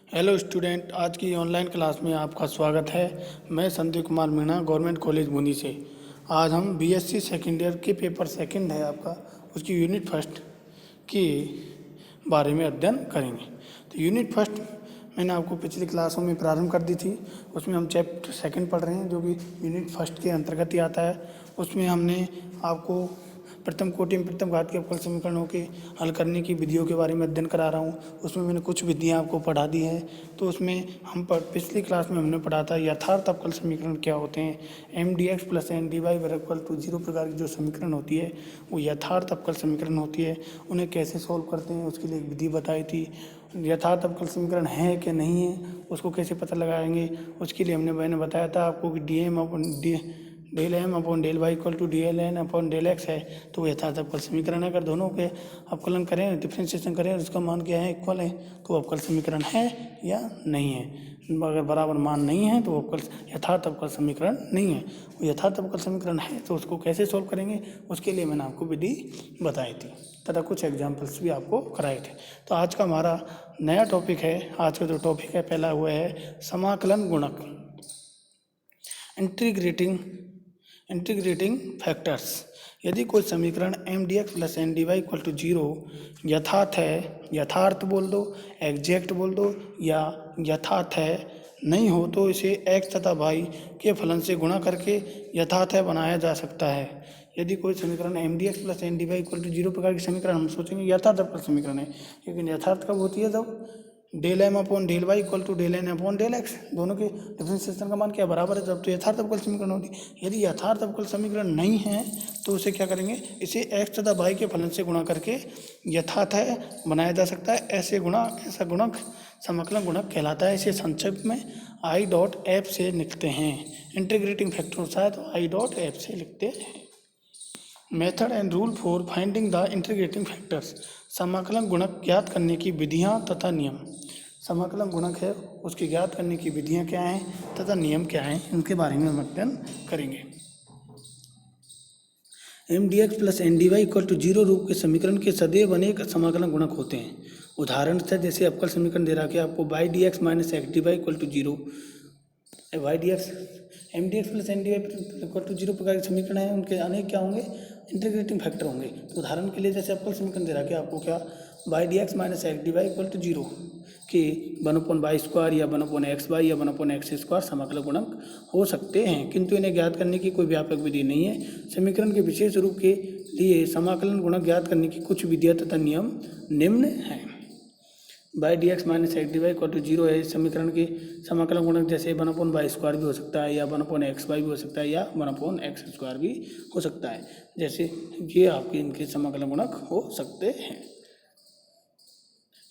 Hello student, आज की online class में आपका स्वागत है। मैं संदीप कुमार मीणा, गवर्नमेंट कॉलेज बूंदी से। आज हम बीएससी सेकेंड ईयर के पेपर सेकंड है आपका, उसकी यूनिट फर्स्ट के बारे में अध्ययन करेंगे। तो यूनिट फर्स्ट मैंने आपको पिछली क्लासों में प्रारंभ कर दी थी। उसमें हम चैप्टर सेकंड पढ़ रहे हैं, जो कि यूनिट फर्स्ट के अंतर्गत ही आता है। उसमें हमने आपको प्रथम कोटि में प्रथम घात के अवकल समीकरणों के हल करने की विधियों के बारे में अध्ययन करा रहा हूँ। उसमें मैंने कुछ विधियाँ आपको पढ़ा दी हैं। तो उसमें हम पिछली क्लास में हमने पढ़ा था यथार्थ अवकल समीकरण क्या होते हैं। M d x plus n d y बराबर टू जीरो प्रकार की जो समीकरण होती है वो यथार्थ अवकल समीकरण होती है। उन्हें कैसे सॉल्व करते हैं उसके लिए एक विधि बताई थी। यथार्थ अवकल समीकरण है कि नहीं है उसको कैसे पता लगाएंगे, उसके लिए मैंने बताया था आपको कि d m upon del m upon del y equal to d l n upon del x है। तो वो यथार्थ अवकल समीकरण है। अगर दोनों के अवकलन करें, डिफ्रेंशिएशन करें, उसका मान क्या है, इक्वल है, तो अवकल समीकरण है या नहीं है। अगर बराबर मान नहीं है तो अवकल यथार्थ अवकल समीकरण नहीं है। वो यथार्थ अवकल समीकरण है तो उसको कैसे सोल्व करेंगे उसके लिए मैंने आपको विधि बताई थी तथा कुछ एग्जाम्पल्स भी आपको कराए थे। तो आज का हमारा नया टॉपिक है। आज का जो टॉपिक है पहला हुआ है समाकलन गुणक, इंटीग्रेटिंग फैक्टर्स। यदि कोई समीकरण m d x plus n d y equal to zero यथार्थ है, यथार्थ बोल दो, एग्जैक्ट बोल दो, या यथार्थ है नहीं हो तो इसे एक्स तथा वाई के फलन से गुणा करके यथार्थ है बनाया जा सकता है। यदि कोई समीकरण m d x plus n d y equal to zero प्रकार की समीकरण हम सोचेंगे यथार्थ अवकल समीकरण है, लेकिन यथार्थ कब होती है जब del m upon del y equal to del n upon del x, दोनों के डिफरेंशिएशन का मान क्या बराबर है, जब तो यथार्थ अवकल समीकरण होती है। यदि यथार्थ अवकल समीकरण नहीं है तो उसे क्या करेंगे, इसे एक्स तथा वाई के फलन से गुणा करके यथार्थ है बनाया जा सकता है। ऐसा गुणक समाकलन गुणक कहलाता है। इसे संक्षेप में आई डॉट एफ से लिखते हैं। इंटीग्रेटिंग फैक्टर होता है तो आई डॉट एफ से लिखते हैं। Method and rule for finding the integrating factors. समाकलन गुणक ज्ञात करने की विधियाँ तथा नियम। समाकलन गुणक है उसकी ज्ञात करने की विधियाँ क्या हैं तथा नियम क्या हैं, इनके बारे में हम अध्ययन करेंगे। M d x plus n d y equal to zero रूप के समीकरण के सदैव अनेक समाकलन गुणक होते हैं। उदाहरण से जैसे अवकल समीकरण दे रखा है आपको y D x minus x D y equal to zero, y D x m d x plus n d y equal to zero प्रकार के समीकरण हैं, उनके अनेक क्या होंगे, इंटीग्रेटिंग फैक्टर होंगे। तो उदाहरण के लिए जैसे अवकल समीकरण दे रखा है आपको क्या, y D x minus x D y equal to zero कि वन अपॉन वाई स्क्वायर या वन अपॉन एक्स वाई या वन अपॉन एक्स स्क्वायर समाकलन गुणक हो सकते हैं, किंतु इन्हें ज्ञात करने की कोई व्यापक विधि नहीं है। समीकरण के विशेष रूप के लिए समाकलन गुणक ज्ञात करने की कुछ विधियाँ तथा नियम निम्न हैं। Y D x minus x D y equal to zero है। इस समीकरण के समाकलन गुणक जैसे वन अपॉन वाई स्क्वायर भी हो सकता है, या वन अपॉन एक्स वाई भी हो सकता है, या वन अपॉन एक्स स्क्वायर भी हो सकता है। जैसे ये आपके इनके समाकलन गुणक हो सकते हैं।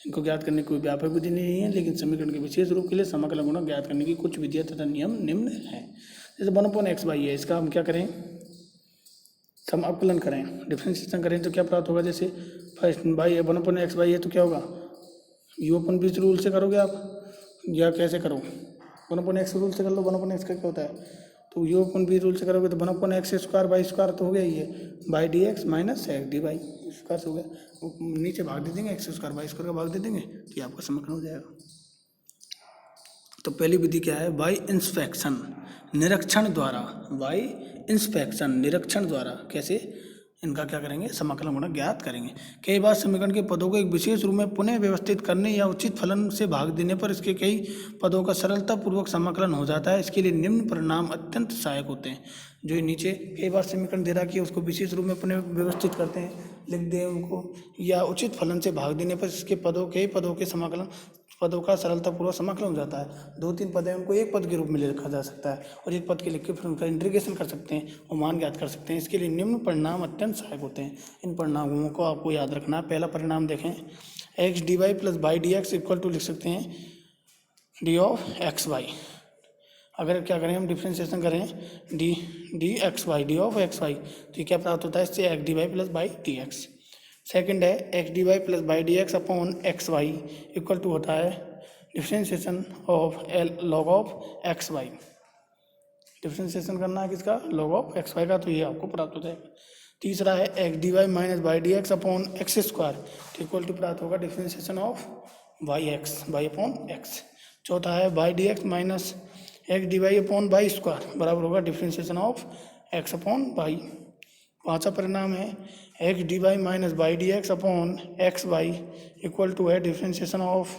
इनको ज्ञात करने की कोई व्यापक विधि नहीं है, लेकिन समीकरण के विशेष रूप के लिए समाकलन गुणक ज्ञात करने की कुछ विधियाँ तथा नियम निम्न है। जैसे वन अपॉन एक्स वाई है, इसका हम क्या करें, समाकलन करें, डिफरेंशिएशन करें तो क्या प्राप्त होगा। जैसे first y one upon x y है तो क्या होगा, यू अपन बीच रूल से करोगे आप या कैसे करो, वन अपन एक्स रूल से कर लो। वन अपन एक्स का क्या होता है, तो यू अपन बी रूल से करोगे तो one upon x square y square तो हो गया ही है, by D x minus x D y square से हो गया। नीचे भाग दे देंगे, एक्स स्क्वायर बाई स्क्वायर का भाग दे देंगे तो आपका समीकरण हो जाएगा। तो पहली विधि क्या है, बाई इंस्पेक्शन, निरीक्षण द्वारा। बाई इंस्पेक्शन, निरीक्षण द्वारा कैसे इनका क्या करेंगे, समाकलन गुणक ज्ञात करेंगे। कई बार समीकरण के पदों को एक विशेष रूप में पुनः व्यवस्थित करने या उचित फलन से भाग देने पर इसके कई पदों का सरलतापूर्वक समाकलन हो जाता है। इसके लिए निम्न परिणाम अत्यंत सहायक होते हैं। जो नीचे कई बार समीकरण दे रहा कि उसको विशेष रूप में पुनः व्यवस्थित करते हैं, लिख दें उनको, या उचित फलन से भाग देने पर इसके कई पदों के पदों का सरलतापूर्वक समाकलन हो जाता है। दो तीन पद हैं उनको एक पद के रूप में लिखा जा सकता है और एक पद के लिख के फिर उनका इंटीग्रेशन कर सकते हैं और मान ज्ञात कर सकते हैं। इसके लिए निम्न परिणाम अत्यंत सहायक होते हैं। इन परिणामों को आपको याद रखना है। पहला परिणाम देखें, x D Y plus by D x equal to लिख सकते हैं डी ऑफ एक्स वाई। अगर क्या करें हम डिफ्रेंशिएशन करें D X Y, D of X Y, तो ये क्या प्राप्त होता है, इससे X D Y plus by D X. Second है x D Y plus by D x upon x Y equal to होता है differentiation of L log of X Y. Differentiation करना है किसका, लॉग ऑफ एक्स वाई का, तो ये आपको प्राप्त हो जाएगा। तीसरा है x D Y minus by D x upon x square equal to प्राप्त होगा differentiation of Y X Y upon X. चौथा है by D x minus x D Y upon Y square बराबर होगा differentiation of X upon Y. पांचवा परिणाम है x D Y minus by D x upon x Y equal to है differentiation of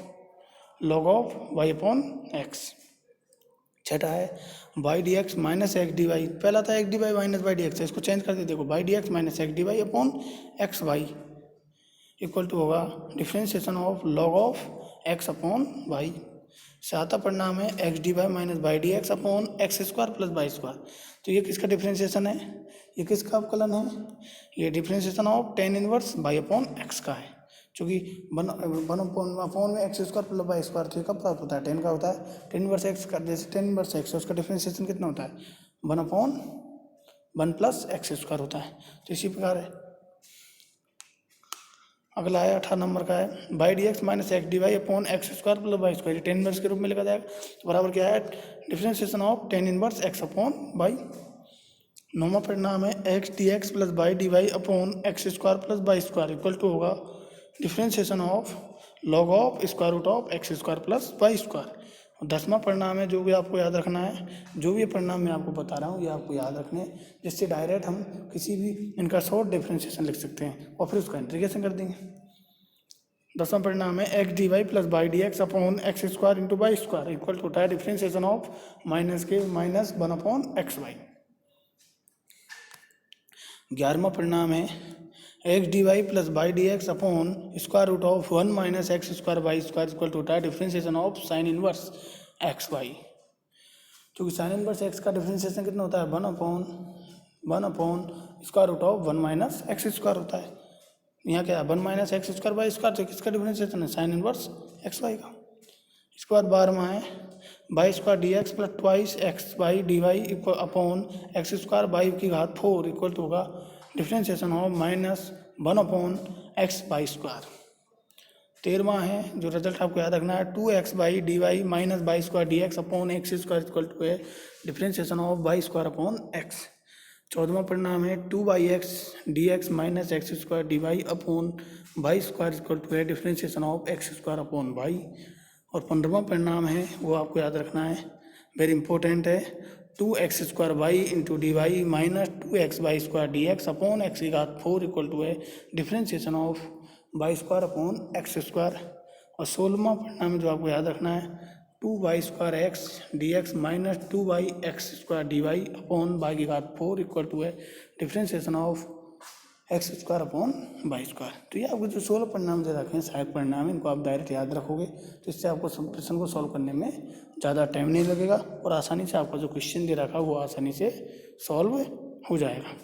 log of Y upon X. छठा है by D x minus x D Y, पहला था X D Y minus by D X, इसको change कर दे, देखो by D x minus x D Y upon x Y equal to होगा differentiation of log of X upon Y. सातवां परिणाम है x D Y minus by D x upon x square plus Y square. तो ये किसका differentiation है, ये किसका अवकलन है, ये differentiation of tan inverse y upon x का है, क्योंकि वन अपॉन में x square plus Y square, तो कब प्राप्त होता है, टेन का होता है, टेन इनवर्स एक्स का, जैसे टेन इनवर्स एक्स है उसका डिफ्रेंशिएशन कितना होता है, one upon one plus x square होता है। तो इसी प्रकार है। अगला है 18 नंबर का है by D x minus x D Y upon x square plus Y square, tan inverse के रूप में लिखा जाएगा, तो बराबर क्या है differentiation of tan inverse x upon Y. नौवां परिणाम है x D x plus Y D Y upon x square plus Y square equal to होगा differentiation of log of square root of x square plus Y square. और 10वां परिणाम है, जो भी आपको याद रखना है, जो भी परिणाम मैं आपको बता रहा हूँ ये आपको याद रखने, जिससे डायरेक्ट हम किसी भी इनका शॉर्ट डिफ्रेंशिएशन लिख सकते हैं और फिर उसका इंटीग्रेशन कर देंगे। 10वां परिणाम है x D Y plus Y D x upon x square into Y square equal to होता है डिफ्रेंशिएशन ऑफ माइनस के minus one upon x Y. 11वां परिणाम है x D Y plus Y D x upon square root of one minus x square Y square equal to होता है differentiation of sine inverse X Y. क्योंकि sine inverse X का differentiation कितना होता है, one upon square root of one minus x square होता है। यहाँ क्या है, one minus x square Y square, तो किसका डिफ्रेंशिएशन है, साइन इनवर्स एक्स वाई का। इसके बाद 12वां है Y square D x plus twice X Y D Y upon x square Y की घात 4 इक्वल टू होगा differentiation of minus one upon x Y square. 13वां है, जो रिजल्ट आपको याद रखना है, two X Y D Y minus Y square D x upon x square equal to है differentiation of Y square upon X. 14वां परिणाम है two Y x D x minus x square D Y upon Y square equal to है differentiation of x square upon Y. और 15वां परिणाम है, वो आपको याद रखना है, वेरी इंपॉर्टेंट है, two X square Y into D Y minus two X Y square D x upon X की घात 4 इक्वल टू है differentiation of Y square upon x square. और 16वां परिणाम जो आपको याद रखना है, two Y square x D x minus two Y x square D Y upon y की घात 4 इक्वल टू है differentiation of x square upon Y square. तो ये आपको जो 16 परिणाम दे रखे हैं सहायक परिणाम, इनको आप डायरेक्ट याद रखोगे तो इससे आपको प्रश्न को सॉल्व करने में ज़्यादा टाइम नहीं लगेगा और आसानी से आपका जो क्वेश्चन दे रखा है वो आसानी से सॉल्व हो जाएगा।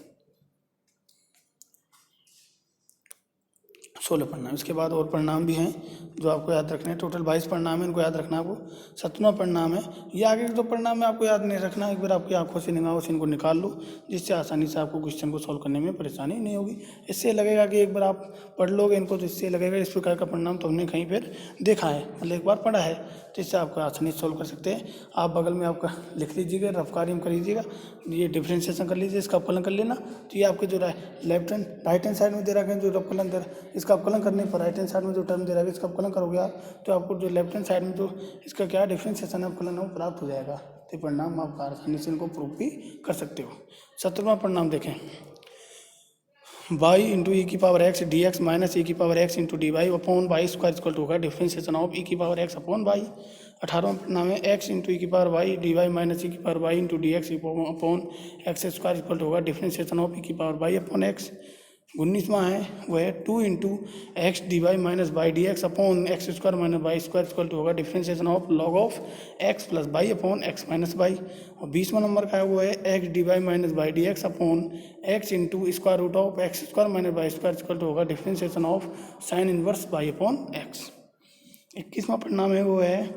16 परिणाम। इसके बाद और परिणाम भी हैं जो आपको याद रखने हैं, टोटल 22 परिणाम है, इनको याद रखना है आपको। 7वां परिणाम है, ये आगे के जो परिणाम है आपको याद नहीं रखना, एक बार आपकी आंखों से निगाहों से इनको निकाल लो, जिससे आसानी से आपको क्वेश्चन को सॉल्व करने में परेशानी नहीं होगी। इससे लगेगा कि एक बार आप पढ़ लोगे इनको तो इससे लगेगा इस प्रकार का परिणाम तो हमने कहीं पर देखा है, मतलब एक बार पढ़ा है, तो इससे आपको आसानी से सॉल्व कर सकते हैं। आप बगल में आपका लिख लीजिएगा, रफकारी में कर लीजिएगा, ये डिफ्रेंशिएशन कर लीजिए, इसका अवकलन कर लेना। तो ये आपके जो राइट हैंड साइड में दे रखा है जो अवकलन दे रहा है, इसका अवकलन करने पर राइट हैंड साइड में जो टर्म दे रहा है इसका अवकलन करोगे आप, तो आपको जो लेफ्ट हैंड साइड में जो इसका क्या डिफ्रेंशिएशन अवकलन है वो प्राप्त हो जाएगा। तो परिणाम आप आसानी से इनको प्रूव भी कर सकते हो। 17वां परिणाम देखें, वाई इंटू ई की power X D x minus E की power X into D Y upon Y square equal to होगा डिफ्रेंशिएशन ऑफ ई की पावर एक्स अपॉन वाई। 18वां परिणाम है एक्स इंटू ई की power Y D Y minus E की power Y into D x upon x square equal to होगा differentiation of E की power Y upon X. 19वां है वो है two into x D Y minus Y D x upon x square minus Y square equal to होगा differentiation of log of X plus Y upon X minus Y. और 20वां number का है वो है x D Y minus Y D x upon X into square root of x square minus Y square equal to होगा differentiation of sine inverse Y upon X. 21वां परिणाम है वो है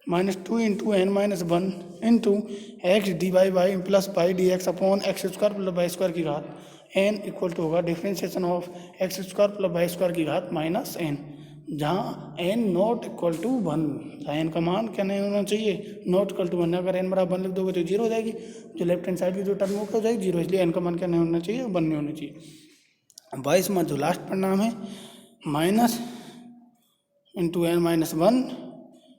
minus two into n minus one into x D y y plus Y D x upon x square plus Y square की घात n equal to होगा differentiation of x square plus Y square की घात minus n, जहाँ n not equal to one, जहाँ n का मान क्या नहीं होना चाहिए, नॉट इक्वल टू वन। अगर एन बराबर 1 लिख दोगे तो 0 हो जाएगी, जो लेफ्ट हैंड साइड की जो टर्म हो जाएगी 0, इसलिए एन का मान क्या नहीं होना चाहिए, 1 नहीं होना चाहिए। 22वां जो लास्ट परिणाम है minus into n minus one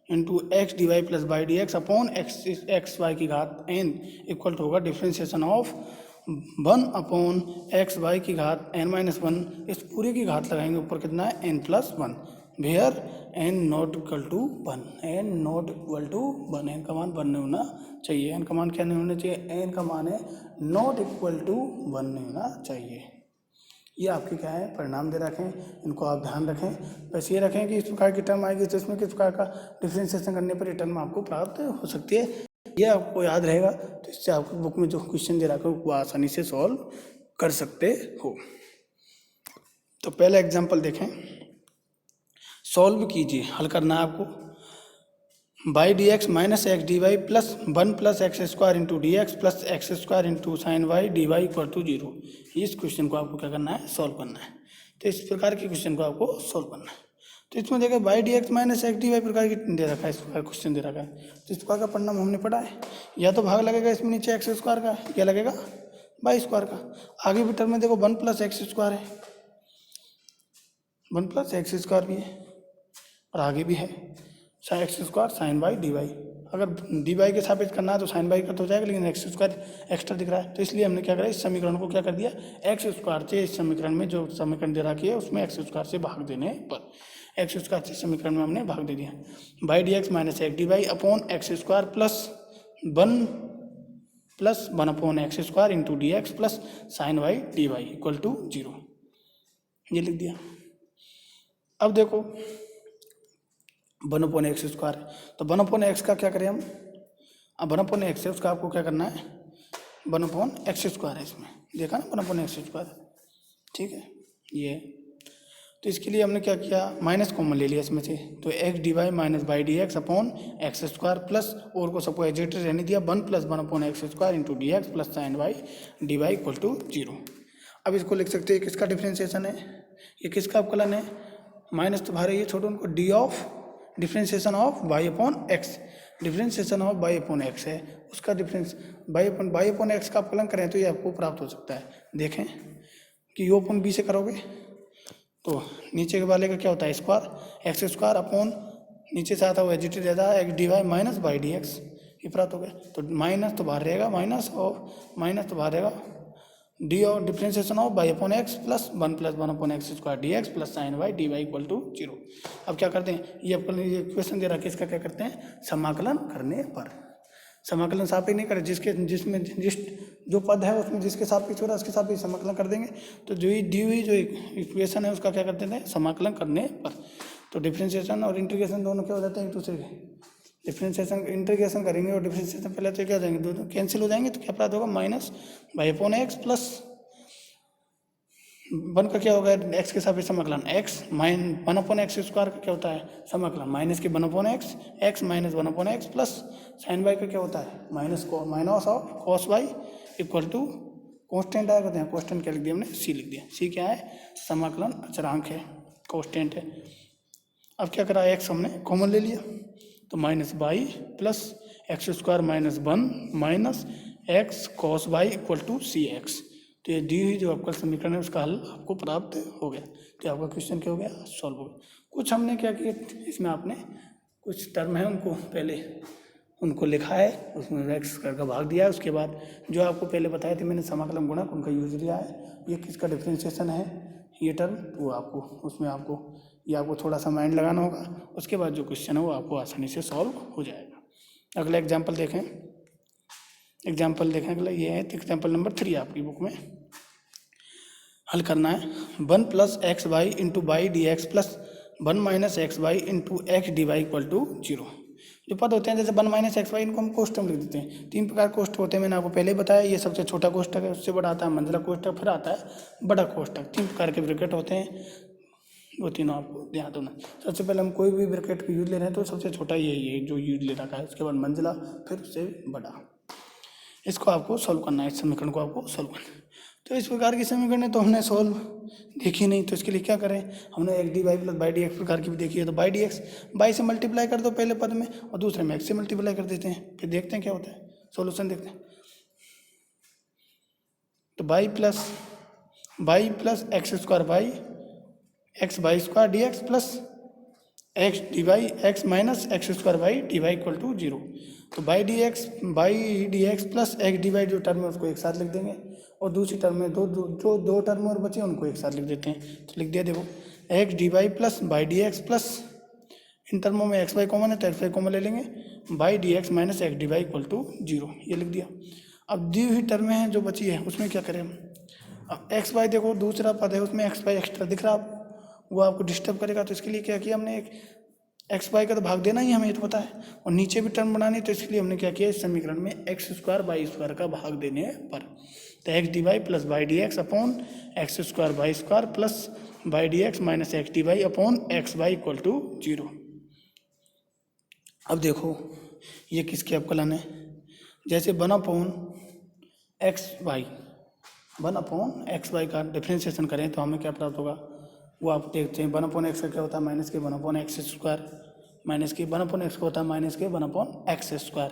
into x D Y plus by D x upon x y की घात एन इक्वल टू होगा डिफ्रेंसिएशन ऑफ 1 एक्स वाई की घात एन माइनस वन, इस पूरे की घात लगाएंगे ऊपर कितना है n plus one, where n not equal to one, n not equal to one, n का मान वन नहीं होना चाहिए। एन का मान क्या नहीं होना चाहिए, एन का मान है नॉट इक्वल टू वन नहीं होना चाहिए। ये आपके क्या है परिणाम दे रखें, इनको आप ध्यान रखें। बस ये रखें कि इस प्रकार की टर्म आएगी तो इसमें किस प्रकार का डिफ्रेंसिएशन करने पर रिटर्न आपको प्राप्त हो सकती है, ये आपको याद रहेगा। तो इससे आपको बुक में जो क्वेश्चन दे रखा है वो आसानी से सॉल्व कर सकते हो। तो पहला एग्जाम्पल देखें, सॉल्व कीजिए, हल करना है आपको। Y D x minus x D Y plus one plus x square into D x plus x square into sine y D y equal to zero. इस क्वेश्चन को आपको क्या करना है, सॉल्व करना है। तो इस प्रकार के क्वेश्चन को आपको सॉल्व करना है। तो इसमें देखा y D x minus x D y प्रकार की दे रखा है, इस प्रकार क्वेश्चन दे रखा है। तो इस प्रकार का परिणाम हमने पढ़ा है, या तो भाग लगेगा इसमें नीचे एक्स स्क्वायर का, क्या लगेगा बाई स्क्वायर का। आगे भी टर्म में देखो वन प्लस एक्स स्क्वायर है, वन प्लस एक्स स्क्वायर भी है, और आगे भी है sine x square sine y D y. अगर डी वाई के सापेक्ष करना है तो साइन वाई का तो हो जाएगा, लेकिन एक्स स्क्वायर एक्स्ट्रा दिख रहा है, तो इसलिए हमने क्या करा, इस समीकरण को क्या कर दिया, एक्स स्क्वायर से इस समीकरण में जो समीकरण दे रखी है उसमें एक्स स्क्वायर से भाग देने पर एक्स स्क्वायर से समीकरण में हमने भाग दे दिया। Y D x minus x D Y upon x square plus one upon x square into D x plus sine y D y equal to zero, ये लिख दिया। अब देखो वन अपॉन एक्स स्क्वायर, तो वन अपॉन एक्स का क्या करें हम, अब वन अपॉन एक्स है उसका आपको क्या करना है, वन अपॉन एक्स स्क्वायर है, इसमें देखा ना वन अपॉन एक्स स्क्वायर, ठीक है ये। तो इसके लिए हमने क्या किया, माइनस कॉमन ले लिया इसमें से, तो x D Y minus by D x upon x square plus और को सबको एजेट रहने दिया one plus one upon x square into D x plus sine y D y equal to zero. अब इसको लिख सकते हैं किसका डिफ्रेंसिएशन है, ये किसका अवकलन है, माइनस तो बाहर है ये छोटो उनको, d of differentiation of Y upon x, differentiation of Y upon x है, उसका डिफरेंस वाई अपॉन एक्स का अवकलन करें तो ये आपको प्राप्त हो सकता है। देखें कि यू अपॉन बी से करोगे तो नीचे के वाले का क्या होता है स्क्वायर, एक्स स्क्वायर अपॉन नीचे से आता हुआ एजिटेड रहता है x D Y minus by D x, ये प्राप्त हो गया। तो माइनस तो बाहर रहेगा, माइनस तो बाहर रहेगा, डी और differentiation of Y upon x plus one upon x square D x plus sine y D y equal to zero. अब क्या करते हैं, ये क्वेश्चन दे रहा है इसका क्या करते हैं, समाकलन करने पर, समाकलन सापेक्ष नहीं करें, जिसमें जो पद है उसमें जिसके सापेक्ष हो रहा है उसके सापेक्ष समाकलन कर देंगे। तो जो ये दी हुई जो इक्वेशन है उसका क्या कर देते हैं, समाकलन करने पर। तो डिफ्रेंसिएशन और इंटीग्रेशन दोनों क्या हो जाते हैं एक दूसरे के, डिफ्रेंसिएशन इंटीग्रेशन करेंगे और डिफ्रेंसिएशन पहले तो क्या हो जाएंगे, दोनों कैंसिल हो जाएंगे, तो क्या प्राप्त होगा minus y upon x plus one का क्या होगा एक्स के सापेक्ष समाकलन, x minus one upon x square का क्या होता है समाकलन, माइनस के one upon x, x minus one upon x plus sine y का क्या होता है minus of cos y equal to constant आया करते हैं, कॉन्स्टेंट क्या लिख दिया हमने, सी लिख दिया। सी क्या है, समाकलन अचरांक है, कॉन्स्टेंट है। अब क्या करा, एक्स हमने कॉमन ले लिया, तो minus y plus x square minus one minus x cos y equal to c x. तो ये दी हुई जो आपका समीकरण है उसका हल आपको प्राप्त हो गया। तो आपका क्वेश्चन क्या हो गया, सॉल्व हो गया। कुछ हमने क्या किया, इसमें आपने कुछ टर्म है उनको पहले उनको लिखा है, उसमें एक्स करके भाग दिया है, उसके बाद जो आपको पहले बताए थे मैंने समाकलन गुणक उनका यूज लिया है, ये किसका डिफ्रेंसिएशन है ये टर्म, वो आपको उसमें आपको थोड़ा सा माइंड लगाना होगा, उसके बाद जो क्वेश्चन है वो आपको आसानी से सॉल्व हो जाएगा। अगला एग्जाम्पल देखें, अगला ये है एग्जाम्पल नंबर 3 आपकी बुक में हल करना है। One plus x y into y D x plus one minus x y into x D y equal to zero. जो पद होते हैं जैसे वन माइनस एक्स वाई, इनको हम कोष्टक लिख देते हैं। 3 प्रकार कोष्टक होते हैं, मैंने आपको पहले ही बताया। ये सबसे छोटा कोष्टक है, उससे बड़ा आता है मंझला कोष्टक, फिर आता है बड़ा कोष्टक। 3 प्रकार के ब्रैकेट होते हैं, वो तीनों आपको ध्यान देना। सबसे पहले हम कोई भी ब्रैकेट को यूज ले रहे हैं तो सबसे छोटा यही है जो यूज ले रखा है, उसके बाद मंझला, फिर उससे बड़ा। इसको आपको सॉल्व करना है, इस समीकरण को आपको सॉल्व करना है। तो इस प्रकार की समीकरण तो हमने सॉल्व देखी नहीं, तो इसके लिए क्या करें, हमने x D Y plus by D x प्रकार की भी देखी है। तो बाई डी एक्स बाई से मल्टीप्लाई कर दो पहले पद में, और दूसरे में एक्स से मल्टीप्लाई कर देते हैं, फिर देखते हैं क्या होता है, सॉल्यूशन देखते हैं। तो y plus x square y x y square D x plus x d y x minus x square y d y equal to 0। तो y D x plus x D y जो term है उसको एक साथ लिख देंगे, और दूसरी टर्म में दो टर्म और बचे उनको एक साथ लिख देते हैं। तो लिख दिया, देखो X D Y plus by D x plus, इन टर्मों में एक्स वाई कॉमन है तो एक्स वाई कॉमन ले लेंगे, y D x minus x D y equal to 0, ये लिख दिया। अब दी हुई टर्में हैं जो बची है उसमें क्या करें हम, अब एक्स वाई देखो दूसरा पद है उसमें एक्स वाई एक्स्ट्रा दिख रहा है, वो आपको डिस्टर्ब करेगा, तो इसके लिए क्या किया हमने, एक एक्स वाई का तो भाग देना ही हमें, ये तो पता है, और नीचे भी टर्म बनानी, तो इसलिए हमने क्या किया इस समीकरण में एक्स स्क्वायर बाई स्क्वायर का भाग देने पर, तो x D Y plus by D x upon x square y square plus by D x minus x D Y upon x Y equal to 0। अब देखो ये किसके अवकलन है, जैसे 1/x/y का डिफ्रेंशिएशन करें तो हमें क्या प्राप्त होगा, वो आप देखते हैं 1/x का क्या होता है माइनस के 1/x स्क्वायर, माइनस के 1/x का होता है माइनस के 1/x स्क्वायर,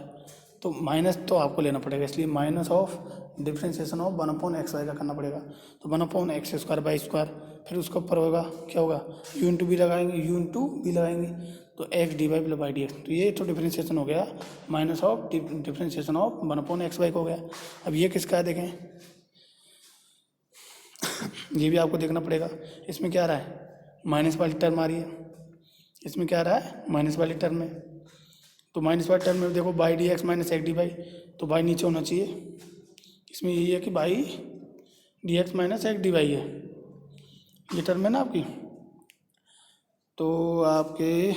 तो माइनस तो आपको लेना पड़ेगा, इसलिए minus of differentiation of 1/xy का करना पड़ेगा, तो 1/x स्क्वायर बाई स्क्वायर, फिर उसके ऊपर होगा क्या होगा u इंटू बी लगाएंगे, तो x D Y plus by D x, तो ये तो डिफ्रेंशिएशन हो गया, minus of differentiation of 1/xy का हो गया। अब ये किसका है देखें, ये भी आपको देखना पड़ेगा, इसमें क्या आ रहा है माइनस वाली टर्म आ रही है, इसमें क्या आ रहा है माइनस वाली टर्म में, तो माइनस वाली टर्म में देखो by D x minus x D y, तो बाई नीचे होना चाहिए, इसमें यही है कि y D x minus x D y है, ये टर्म है ना आपकी, तो आपके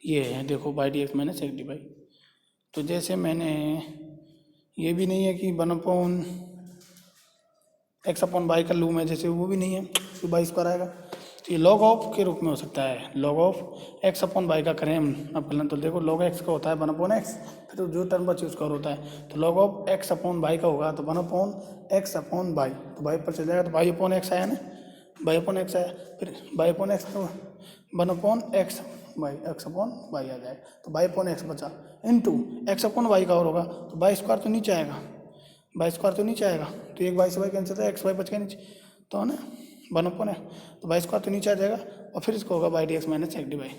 ये है देखो by D x minus x D y, तो जैसे मैंने ये भी नहीं है कि 1/x/y का लूम है, जैसे वो भी नहीं है तो बाई स्क्वायर आएगा, तो ये लॉग ऑफ के रूप में हो सकता है, लॉग ऑफ x/y का करें हम अवकलन, तो देखो लॉग x का होता है 1/x, फिर तो जो टर्म बची उसका और होता है, तो लॉग ऑफ x/y का होगा तो 1/x/y, तो बाई पर चल जाएगा, तो बाई अपॉन एक्स आया ना, बाई अपॉन एक्स आया, फिर बाई अपॉन एक्स तो 1/x x/y आ जाएगा, तो बाई अपॉन एक्स बचा इंटू x/y का और होगा, तो बाई स्क्वायर तो नीचे आएगा, तो एक बाई से बाई कैंसिल है, एक्स वाई बच गया नीचे, तो है ना 1/x, तो बाई स्क्वायर तो नीचे आ जाएगा, और फिर इसको होगा y D x minus x D y,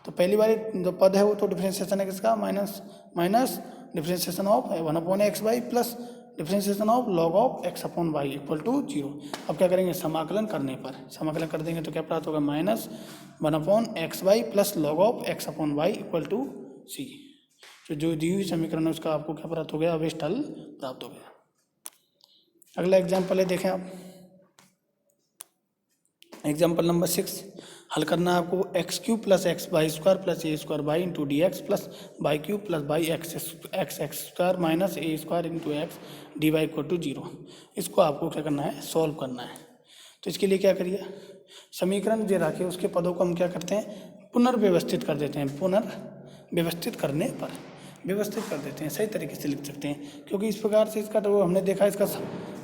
तो पहली बार जो पद है वो तो डिफ्रेंशिएशन है किसका, minus differentiation of 1/xy plus differentiation of log of x/y equal to 0। अब क्या करेंगे समाकलन करने पर, समाकलन कर देंगे तो क्या प्राप्त होगा minus 1/xy plus log of x/y equal to c, तो जो दी हुई समीकरण है उसका आपको क्या प्राप्त हो गया, अवेष्ट हल प्राप्त हो गया। अगला एग्जाम्पल है देखें आप, एग्जाम्पल नंबर 6, हल करना है आपको x³ plus x Y square plus A square y into D x plus y cube plus y x square minus a square into x D y equal to 0। इसको आपको क्या करना है, सॉल्व करना है। तो इसके लिए क्या करिए, समीकरण जो रखे उसके पदों को हम क्या करते हैं, पुनर्व्यवस्थित कर देते हैं, पुनर्व्यवस्थित करने पर व्यवस्थित कर देते हैं, सही तरीके से लिख सकते हैं, क्योंकि इस प्रकार से इसका तो हमने देखा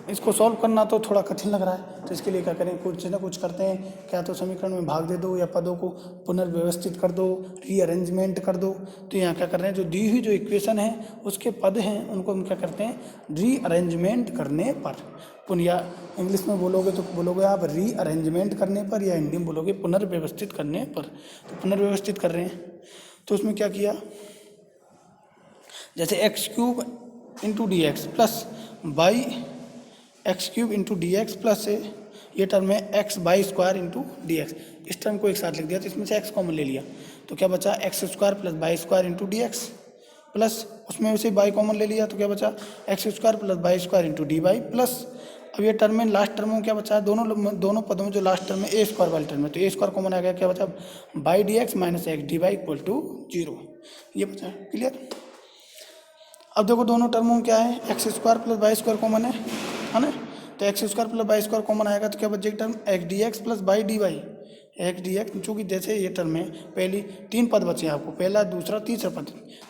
इसको सॉल्व करना तो थोड़ा कठिन लग रहा है, तो इसके लिए क्या करें, कुछ ना कुछ करते हैं, क्या तो समीकरण में भाग दे दो या पदों को पुनर्व्यवस्थित कर दो, रीअरेंजमेंट कर दो। तो यहाँ क्या कर रहे हैं, जो दी हुई जो इक्वेशन है उसके पद हैं उनको हम क्या करते हैं, रीअरेंजमेंट करने पर, या इंग्लिश में बोलोगे तो बोलोगे आप रीअरेंजमेंट करने पर, या हिंदी में बोलोगे पुनर्व्यवस्थित करने पर। तो पुनर्व्यवस्थित कर रहे हैं, तो उसमें क्या किया, जैसे x³ into D x plus by x³ into D x plus ये टर्म है x by square into D x, इस टर्म को एक साथ लिख दिया, तो इसमें से x कॉमन ले लिया, तो क्या बचा x² plus y square into D x plus उसमें उसे बाई कॉमन ले लिया, तो क्या बचा x² plus y square into D Y plus, अब ये टर्म में लास्ट टर्म में क्या बचा, दोनों पदों में जो लास्ट टर्म है ए स्क्वायर वाली टर्म है, तो ए स्क्वायर कॉमन आ गया, क्या बचा y D x minus x D y equal to 0, ये बचा। क्लियर। अब देखो दोनों टर्मों में क्या है, x² plus y square common है ना, तो x² plus y square common आएगा तो क्या बचेगा term x D x plus by d y, x D x, चूँकि जैसे ये टर्म में पहली 3 पद बचे आपको, पहला दूसरा तीसरा पद,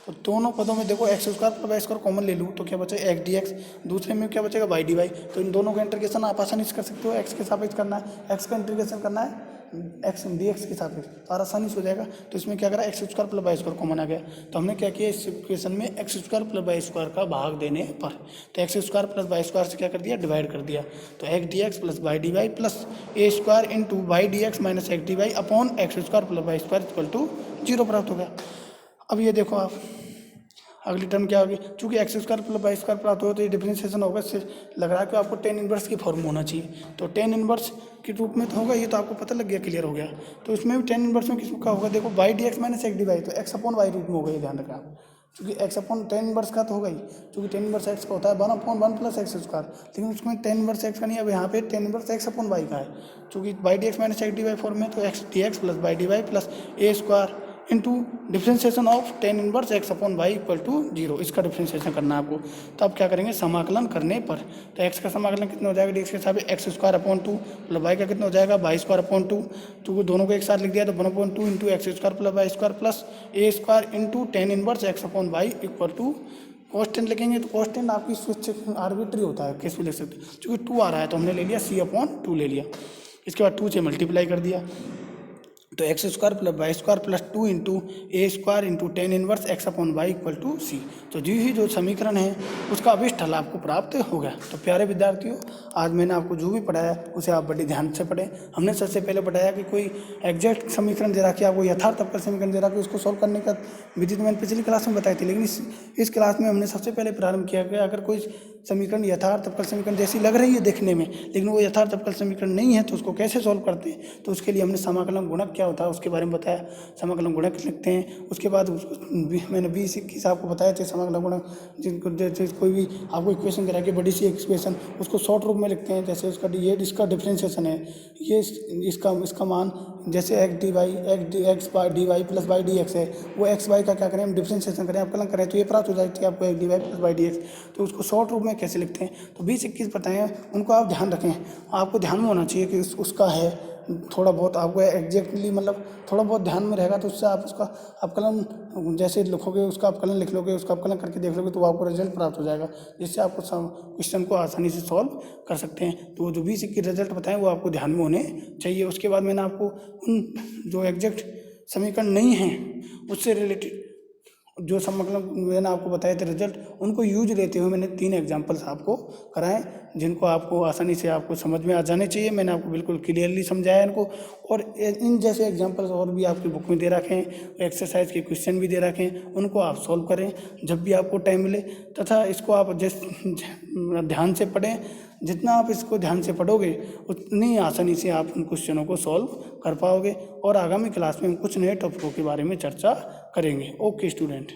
तो दोनों पदों में देखो x² plus y square common ले लूँ तो क्या बचेगा एक्स डी एक्स, दूसरे में क्या बचेगा बाई डी वाई, तो इन दोनों का इंटीग्रेशन आप आसानी से कर सकते हो, एक्स के सापेक्ष करना है, एक्स का इंटीग्रेशन करना है एक्स डी एक्स के सापेक्ष, तो आसानी से हो जाएगा। तो इसमें क्या करा, X square plus Y square common आ गया, तो हमने क्या किया इस इक्वेशन में x square plus Y square का भाग देने पर, तो X square plus Y square से क्या कर दिया, डिवाइड कर दिया, तो x D x plus Y D Y plus A square into Y D x minus x D Y upon x square plus Y square equal to 0 प्राप्त हो गया। अब ये देखो आप अगली टर्म क्या होगी, चूंकि x square plus Y square प्राप्त हो तो ये डिफरेंशिएशन होगा, इससे लग रहा है कि आपको टेन इनवर्स की फॉर्म होना चाहिए, तो टेन इनवर्स के रूप में तो होगा, ये तो आपको पता लग गया, क्लियर हो गया। तो इसमें भी टेन इनवर्स में किसका होगा, देखो y D x minus x D y, तो एक्स अपॉन वाई रूप में होगा, ये ध्यान रखना आप, क्योंकि एक्स अपॉन टेन इनवर्स का तो होगा ही, क्योंकि टेन इनवर्स एक्स का होता है 1/1 प्लस एक्स स्क्वायर, लेकिन उसमें टेन इनवर्स एक्स का नहीं है, अब यहाँ पे tan inverse x upon y का है, क्योंकि y D x minus x D y form में, तो x D x plus Y D Y plus A square into differentiation of tan inverse x upon Y equal to 0, इसका differentiation करना है आपको। तो अब क्या करेंगे, समाकलन करने पर, तो एक्स का समाकलन कितना हो जाएगा, डी एक्स के हिसाब से x square upon 2 plus y का कितना हो जाएगा, वाई स्क्वायर अपॉन 2, तो दोनों को एक साथ लिख दिया तो 1/2 into x square plus Y square plus A square into tan inverse x upon Y equal to constant लिखेंगे, तो कॉन्स्टेंट आपकी स्विच आर्बिट्री होता है, किस भी लिख सकते हैं, क्योंकि 2 आ रहा है तो हमने ले लिया सी अपॉन 2 ले लिया, इसके बाद 2 से मल्टीप्लाई कर दिया, तो X square plus Y square plus 2 into A square into tan inverse x upon Y equal to C, तो जो समीकरण है उसका अभिष्ट हल आपको प्राप्त हो गया। तो प्यारे विद्यार्थियों, आज मैंने आपको जो भी पढ़ाया उसे आप बड़े ध्यान से पढ़ें। हमने सबसे पहले बताया कि कोई एग्जैक्ट समीकरण दे रखा, आपको यथार्थ अवकल समीकरण दे रखा, उसको सॉल्व करने का विधि तो मैंने पिछली क्लास में बताई थी, लेकिन इस क्लास में हमने सबसे पहले प्रारंभ किया कि अगर कोई समीकरण यथार्थ अवकल समीकरण जैसी लग रही है देखने में, लेकिन वो यथार्थ अवकल समीकरण नहीं है, तो उसको कैसे सॉल्व करते हैं, तो उसके लिए हमने समाकलन गुणक क्या होता है उसके बारे में बताया, समाकलन गुणक लिखते हैं। उसके बाद मैंने 20-21 आपको बताया थे समाकलन गुणक, जिनको जैसे कोई भी आपको इक्वेशन करा के बड़ी सी इक्वेशन, उसको शॉर्ट रूप में लिखते हैं, जैसे उसका ये इसका डिफरेंशिएशन है, ये इसका मान जैसे x D y x D Y plus Y D x है, वो एक्स वाई का क्या करें हम डिफरेंशिएशन करें, अवकलन करें, तो ये प्राप्त हो जाती है आपको x D Y plus Y D x, तो उसको शॉर्ट रूप में कैसे लिखते हैं, तो 20-21 बताएं, उनको आप ध्यान रखें, आपको ध्यान में होना चाहिए कि उसका है, थोड़ा बहुत आपको एग्जैक्टली मतलब थोड़ा बहुत ध्यान में रहेगा, तो उससे आप उसका अवकलन जैसे लिखोगे, उसका अवकलन लिख लोगे, उसका अवकलन करके देख लोगे, तो आपको रिजल्ट प्राप्त हो जाएगा, जिससे आपको क्वेश्चन को आसानी से सॉल्व कर सकते हैं। तो जो 20-21 रिजल्ट बताएं वो आपको ध्यान में होने चाहिए। उसके बाद मैंने आपको उन जो एग्जैक्ट समीकरण नहीं हैं उससे रिलेटेड जो मतलब मैंने आपको बताए थे रिजल्ट, उनको यूज लेते हुए मैंने 3 एग्जांपल्स आपको कराएं, जिनको आपको आसानी से आपको समझ में आ जाने चाहिए। मैंने आपको बिल्कुल क्लियरली समझाया इनको, और इन जैसे एग्जांपल्स और भी आपकी बुक में दे रखे हैं, एक्सरसाइज के क्वेश्चन भी दे रखे हैं, उनको आप सॉल्व करें जब भी आपको टाइम मिले, तथा इसको आप ध्यान से पढ़ें। जितना आप इसको ध्यान से पढ़ोगे उतनी आसानी से आप उन क्वेश्चनों को सॉल्व कर पाओगे, और आगामी क्लास में हम कुछ नए टॉपिकों के बारे में चर्चा करेंगे। Okay student.